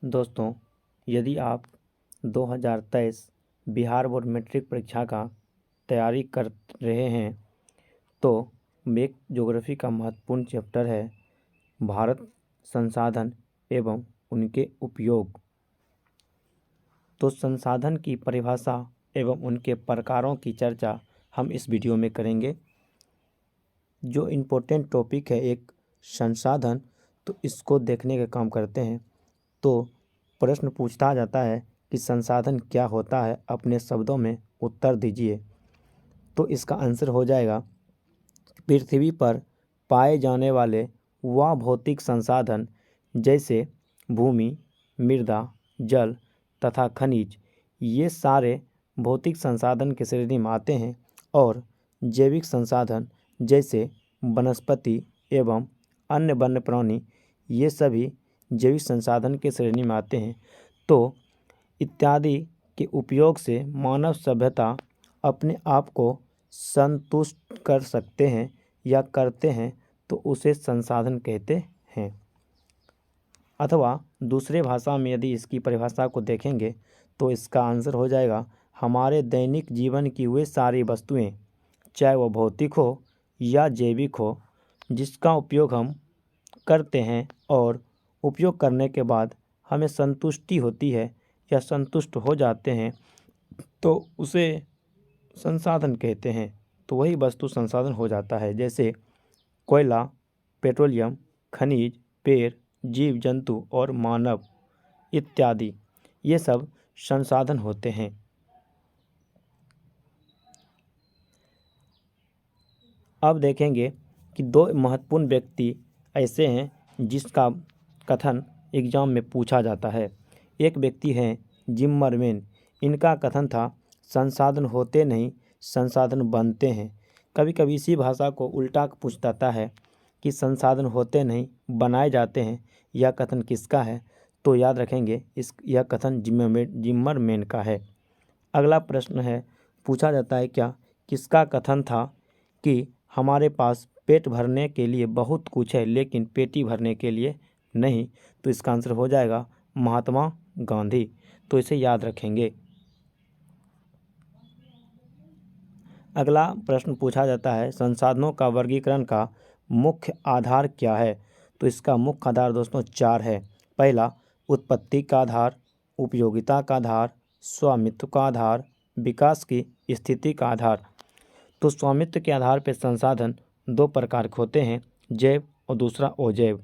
दोस्तों, यदि आप 2023 बिहार बोर्ड मैट्रिक परीक्षा का तैयारी कर रहे हैं तो मेक ज्योग्राफी का महत्वपूर्ण चैप्टर है भारत संसाधन एवं उनके उपयोग। तो संसाधन की परिभाषा एवं उनके प्रकारों की चर्चा हम इस वीडियो में करेंगे। जो इम्पोर्टेंट टॉपिक है एक संसाधन, तो इसको देखने का काम करते हैं। तो प्रश्न पूछता जाता है कि संसाधन क्या होता है, अपने शब्दों में उत्तर दीजिए। तो इसका आंसर हो जाएगा, पृथ्वी पर पाए जाने वाले वह भौतिक संसाधन जैसे भूमि, मृदा, जल तथा खनिज, ये सारे भौतिक संसाधन की श्रेणी में आते हैं। और जैविक संसाधन जैसे वनस्पति एवं अन्य वन्य प्राणी, ये सभी जैविक संसाधन के श्रेणी में आते हैं। तो इत्यादि के उपयोग से मानव सभ्यता अपने आप को संतुष्ट कर सकते हैं या करते हैं, तो उसे संसाधन कहते हैं। अथवा दूसरे भाषा में यदि इसकी परिभाषा को देखेंगे तो इसका आंसर हो जाएगा, हमारे दैनिक जीवन की वे सारी वस्तुएं, चाहे वह भौतिक हो या जैविक हो, जिसका उपयोग हम करते हैं और उपयोग करने के बाद हमें संतुष्टि होती है या संतुष्ट हो जाते हैं, तो उसे संसाधन कहते हैं। तो वही वस्तु संसाधन हो जाता है। जैसे कोयला, पेट्रोलियम, खनिज, पेड़, जीव जंतु और मानव इत्यादि, ये सब संसाधन होते हैं। अब देखेंगे कि दो महत्वपूर्ण व्यक्ति ऐसे हैं जिसका कथन एग्जाम में पूछा जाता है। एक व्यक्ति हैं जिम्मरमैन। इनका कथन था, संसाधन होते नहीं, संसाधन बनते हैं। कभी कभी इसी भाषा को उल्टा पूछ जाता है कि संसाधन होते नहीं, बनाए जाते हैं। यह कथन किसका है? तो याद रखेंगे, यह कथन जिम्मरमैन का है। अगला प्रश्न है, पूछा जाता है क्या, किसका कथन था कि हमारे पास पेट भरने के लिए बहुत कुछ है लेकिन पेटी भरने के लिए नहीं? तो इसका आंसर हो जाएगा महात्मा गांधी। तो इसे याद रखेंगे। अगला प्रश्न पूछा जाता है, संसाधनों का वर्गीकरण का मुख्य आधार क्या है? तो इसका मुख्य आधार दोस्तों 4 है। पहला, उत्पत्ति का आधार, उपयोगिता का आधार, स्वामित्व का आधार, विकास की स्थिति का आधार। तो स्वामित्व के आधार पर संसाधन दो प्रकार के होते हैं, जैव और दूसरा अजैव।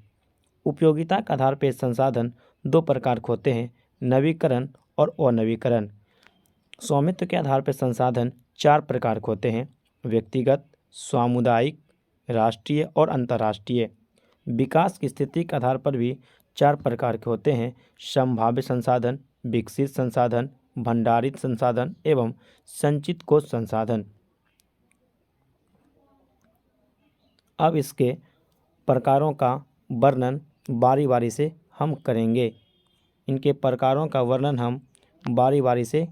उपयोगिता के आधार पर संसाधन दो प्रकार के होते हैं, नवीकरण और अनवीकरण। स्वामित्व के आधार पर संसाधन 4 प्रकार के होते हैं, व्यक्तिगत, सामुदायिक, राष्ट्रीय और अंतर्राष्ट्रीय। विकास की स्थिति के आधार पर भी 4 प्रकार के होते हैं, संभाव्य संसाधन, विकसित संसाधन, भंडारित संसाधन एवं संचित कोष संसाधन। अब इसके प्रकारों का वर्णन बारी बारी से हम करेंगे। इनके प्रकारों का वर्णन हम बारी बारी से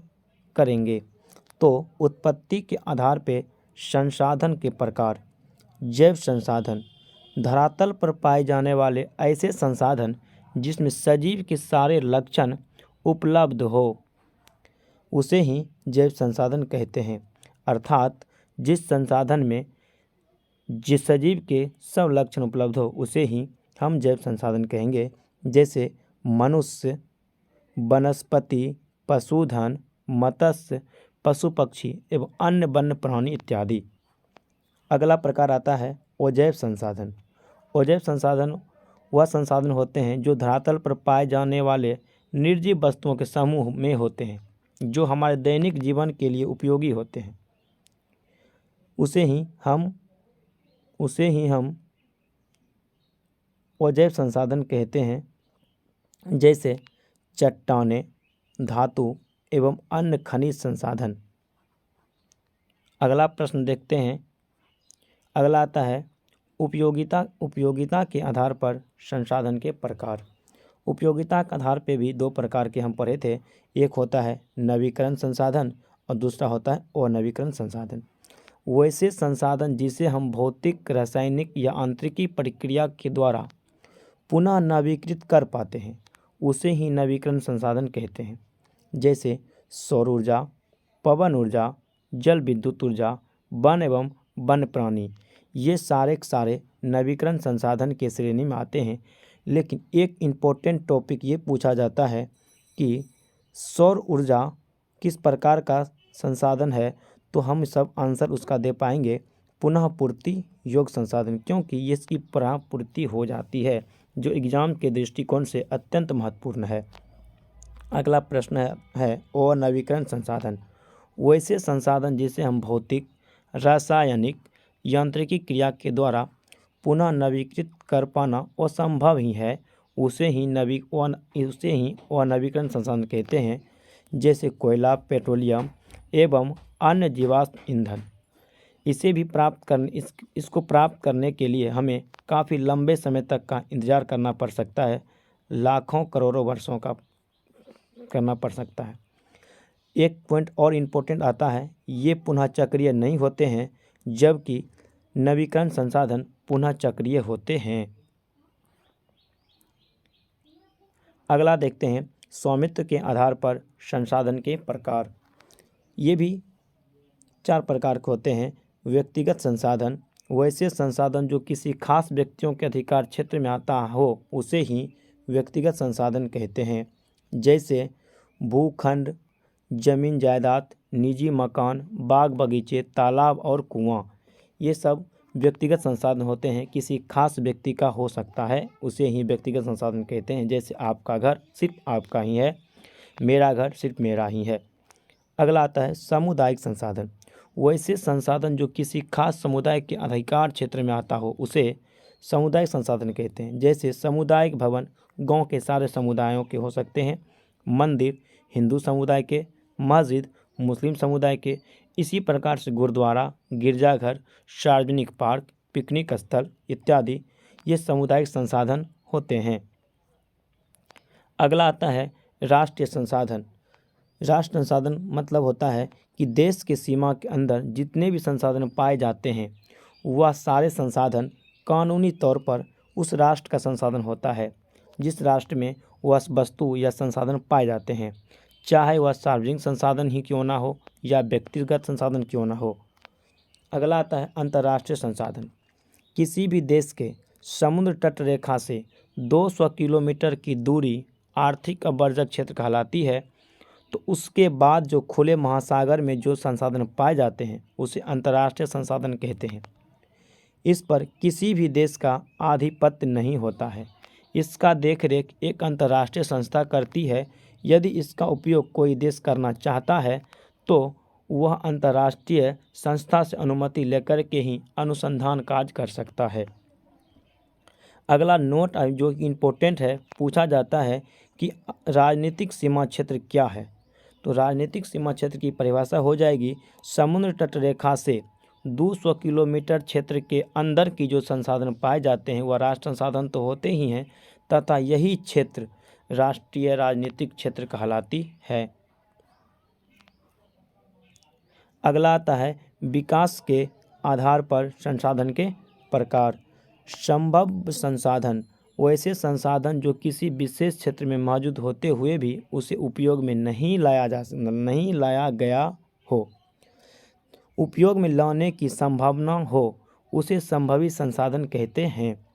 करेंगे। तो उत्पत्ति के आधार पर संसाधन के प्रकार। जैव संसाधन, धरातल पर पाए जाने वाले ऐसे संसाधन जिसमें सजीव के सारे लक्षण उपलब्ध हो, उसे ही जैव संसाधन कहते हैं। अर्थात जिस संसाधन में जिस सजीव के सब लक्षण उपलब्ध हो, उसे ही हम जैव संसाधन कहेंगे। जैसे मनुष्य, वनस्पति, पशुधन, मत्स्य, पशु पक्षी एवं अन्य वन्य प्राणी इत्यादि। अगला प्रकार आता है अजैव संसाधन। अजैव संसाधन वह संसाधन होते हैं जो धरातल पर पाए जाने वाले निर्जीव वस्तुओं के समूह में होते हैं, जो हमारे दैनिक जीवन के लिए उपयोगी होते हैं। उसे ही हम अजैव संसाधन कहते हैं। जैसे चट्टानें, धातु एवं अन्य खनिज संसाधन। अगला प्रश्न देखते हैं। अगला आता है उपयोगिता के आधार पर संसाधन के प्रकार। उपयोगिता के आधार पे भी 2 प्रकार के हम पढ़े थे। एक होता है नवीकरण संसाधन और दूसरा होता है अनवीकरण संसाधन। वैसे संसाधन जिसे हम भौतिक, रासायनिक या आंतरिकी प्रक्रिया के द्वारा पुनः नवीकृत कर पाते हैं, उसे ही नवीकरण संसाधन कहते हैं। जैसे सौर ऊर्जा, पवन ऊर्जा, जल विद्युत ऊर्जा, वन एवं वन्य प्राणी, ये सारे के सारे नवीकरण संसाधन के श्रेणी में आते हैं। लेकिन एक इम्पोर्टेंट टॉपिक ये पूछा जाता है कि सौर ऊर्जा किस प्रकार का संसाधन है, तो हम सब आंसर उसका दे पाएंगे पुनः पूर्ति योग्य संसाधन, क्योंकि ये इसकी पुनः पूर्ति हो जाती है, जो एग्जाम के दृष्टिकोण से अत्यंत महत्वपूर्ण है। अगला प्रश्न है अनवीकरण संसाधन, वैसे संसाधन जिसे हम भौतिक, रासायनिक, यांत्रिकी क्रिया के द्वारा पुनः नवीकृत कर पाना असंभव ही है, उसे ही अनवीकरण संसाधन कहते हैं। जैसे कोयला, पेट्रोलियम एवं अन्य जीवाश्म ईंधन, इसको प्राप्त करने के लिए हमें काफ़ी लंबे समय तक का इंतज़ार करना पड़ सकता है, लाखों करोड़ों वर्षों का करना पड़ सकता है। एक पॉइंट और इम्पोर्टेंट आता है, ये पुनः चक्रीय नहीं होते हैं, जबकि नवीकरण संसाधन पुनः चक्रीय होते हैं। अगला देखते हैं स्वामित्व के आधार पर संसाधन के प्रकार। ये भी 4 प्रकार के होते हैं। व्यक्तिगत संसाधन, वैसे संसाधन जो किसी खास व्यक्तियों के अधिकार क्षेत्र में आता हो उसे ही व्यक्तिगत संसाधन कहते हैं। जैसे भूखंड, जमीन जायदाद, निजी मकान, बाग बगीचे, तालाब और कुआं, ये सब व्यक्तिगत संसाधन होते हैं, किसी खास व्यक्ति का हो सकता है, उसे ही व्यक्तिगत संसाधन कहते हैं। जैसे आपका घर सिर्फ आपका ही है, मेरा घर सिर्फ मेरा ही है। अगला आता है सामुदायिक संसाधन, वैसे संसाधन जो किसी खास समुदाय के अधिकार क्षेत्र में आता हो उसे सामुदायिक संसाधन कहते हैं। जैसे सामुदायिक भवन गांव के सारे समुदायों के हो सकते हैं, मंदिर हिंदू समुदाय के, मस्जिद मुस्लिम समुदाय के, इसी प्रकार से गुरुद्वारा, गिरजाघर, सार्वजनिक पार्क, पिकनिक स्थल इत्यादि ये सामुदायिक संसाधन होते हैं। अगला आता है राष्ट्रीय संसाधन। राष्ट्रीय संसाधन मतलब होता है कि देश के सीमा के अंदर जितने भी संसाधन पाए जाते हैं वह सारे संसाधन कानूनी तौर पर उस राष्ट्र का संसाधन होता है, जिस राष्ट्र में वह वस्तु या संसाधन पाए जाते हैं, चाहे वह सार्वजनिक संसाधन ही क्यों ना हो या व्यक्तिगत संसाधन क्यों ना हो। अगला आता है अंतर्राष्ट्रीय संसाधन। किसी भी देश के समुद्र तट रेखा से 200 किलोमीटर की दूरी आर्थिक अवर्जक क्षेत्र कहलाती है। तो उसके बाद जो खुले महासागर में जो संसाधन पाए जाते हैं उसे अंतर्राष्ट्रीय संसाधन कहते हैं। इस पर किसी भी देश का आधिपत्य नहीं होता है, इसका देखरेख एक अंतर्राष्ट्रीय संस्था करती है। यदि इसका उपयोग कोई देश करना चाहता है तो वह अंतर्राष्ट्रीय संस्था से अनुमति लेकर के ही अनुसंधान कार्य कर सकता है। अगला नोट जो इम्पोर्टेंट है, पूछा जाता है कि राजनीतिक सीमा क्षेत्र क्या है। तो राजनीतिक सीमा क्षेत्र की परिभाषा हो जाएगी समुद्र तट रेखा से 200 किलोमीटर क्षेत्र के अंदर की जो संसाधन पाए जाते हैं वह राष्ट्र संसाधन तो होते ही हैं, तथा यही क्षेत्र राष्ट्रीय राजनीतिक क्षेत्र कहलाती है। अगला आता है विकास के आधार पर संसाधन के प्रकार। संभव संसाधन, वैसे संसाधन जो किसी विशेष क्षेत्र में मौजूद होते हुए भी उसे उपयोग में नहीं लाया गया हो, उपयोग में लाने की संभावना हो, उसे संभवी संसाधन कहते हैं।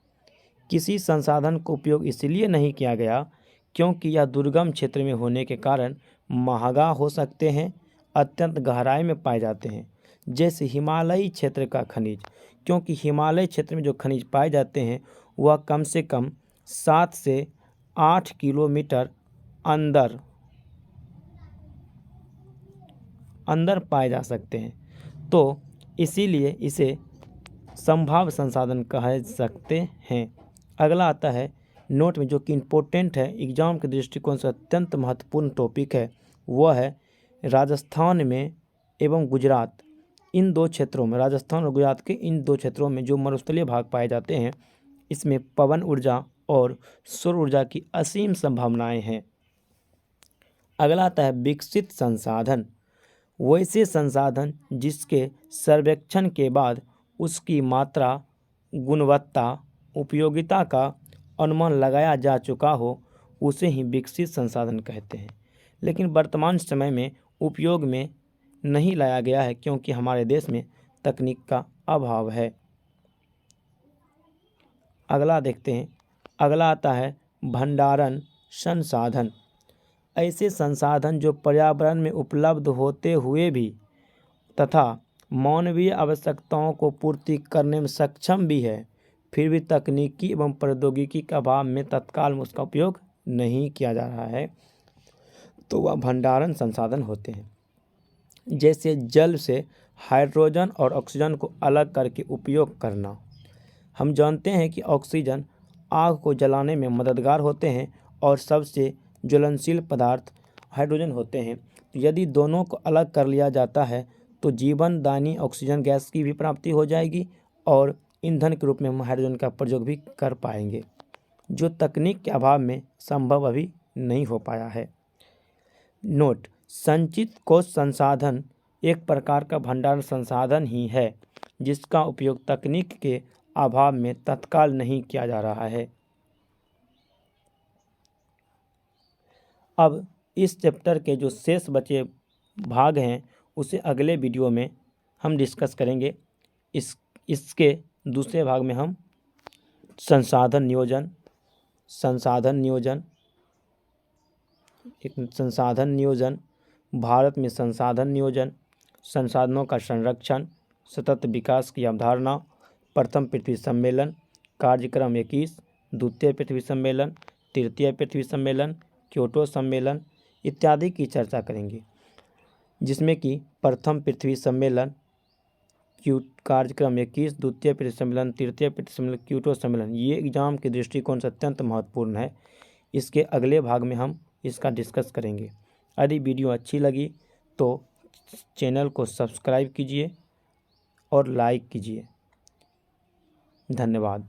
किसी संसाधन को उपयोग इसलिए नहीं किया गया क्योंकि यह दुर्गम क्षेत्र में होने के कारण महंगा हो सकते हैं, अत्यंत गहराई में पाए जाते हैं। जैसे हिमालयी क्षेत्र का खनिज, क्योंकि हिमालय क्षेत्र में जो खनिज पाए जाते हैं वह कम से कम 7 से 8 किलोमीटर अंदर पाए जा सकते हैं, तो इसीलिए इसे संभाव्य संसाधन कह सकते हैं। अगला आता है नोट में जो कि इम्पोर्टेंट है, एग्जाम के दृष्टिकोण से अत्यंत महत्वपूर्ण टॉपिक है, वह है राजस्थान में एवं गुजरात, इन 2 क्षेत्रों में, राजस्थान और गुजरात के इन 2 क्षेत्रों में जो मरुस्थलीय भाग पाए जाते हैं इसमें पवन ऊर्जा और सौर ऊर्जा की असीम संभावनाएं हैं। अगला आता है विकसित संसाधन, वैसे संसाधन जिसके सर्वेक्षण के बाद उसकी मात्रा, गुणवत्ता, उपयोगिता का अनुमान लगाया जा चुका हो उसे ही विकसित संसाधन कहते हैं, लेकिन वर्तमान समय में उपयोग में नहीं लाया गया है क्योंकि हमारे देश में तकनीक का अभाव है। अगला देखते हैं। अगला आता है भंडारण संसाधन। ऐसे संसाधन जो पर्यावरण में उपलब्ध होते हुए भी तथा मानवीय आवश्यकताओं को पूर्ति करने में सक्षम भी है, फिर भी तकनीकी एवं प्रौद्योगिकी के अभाव में तत्काल में उसका उपयोग नहीं किया जा रहा है, तो वह भंडारण संसाधन होते हैं। जैसे जल से हाइड्रोजन और ऑक्सीजन को अलग करके उपयोग करना। हम जानते हैं कि ऑक्सीजन आग को जलाने में मददगार होते हैं और सबसे ज्वलनशील पदार्थ हाइड्रोजन होते हैं। यदि दोनों को अलग कर लिया जाता है तो जीवनदायिनी ऑक्सीजन गैस की भी प्राप्ति हो जाएगी और ईंधन के रूप में हम हाइड्रोजन का प्रयोग भी कर पाएंगे, जो तकनीक के अभाव में संभव अभी नहीं हो पाया है। नोट: संचित कोश संसाधन एक प्रकार का भंडारण संसाधन ही है जिसका उपयोग तकनीक के अभाव में तत्काल नहीं किया जा रहा है। अब इस चैप्टर के जो शेष बचे भाग हैं उसे अगले वीडियो में हम डिस्कस करेंगे। इसके दूसरे भाग में हम संसाधन नियोजन, भारत में संसाधन नियोजन, संसाधनों का संरक्षण, सतत विकास की अवधारणा, प्रथम पृथ्वी सम्मेलन, कार्यक्रम 21, द्वितीय पृथ्वी सम्मेलन, तृतीय पृथ्वी सम्मेलन, क्योटो सम्मेलन इत्यादि की चर्चा करेंगे, जिसमें कि प्रथम पृथ्वी सम्मेलन, कार्यक्रम 21, द्वितीय पृथ्वी सम्मेलन, तृतीय पृथ्वी सम्मेलन, क्योटो सम्मेलन, ये एग्जाम के दृष्टिकोण से अत्यंत महत्वपूर्ण है। इसके अगले भाग में हम इसका डिस्कस करेंगे। यदि वीडियो अच्छी लगी तो चैनल को सब्सक्राइब कीजिए और लाइक कीजिए। धन्यवाद।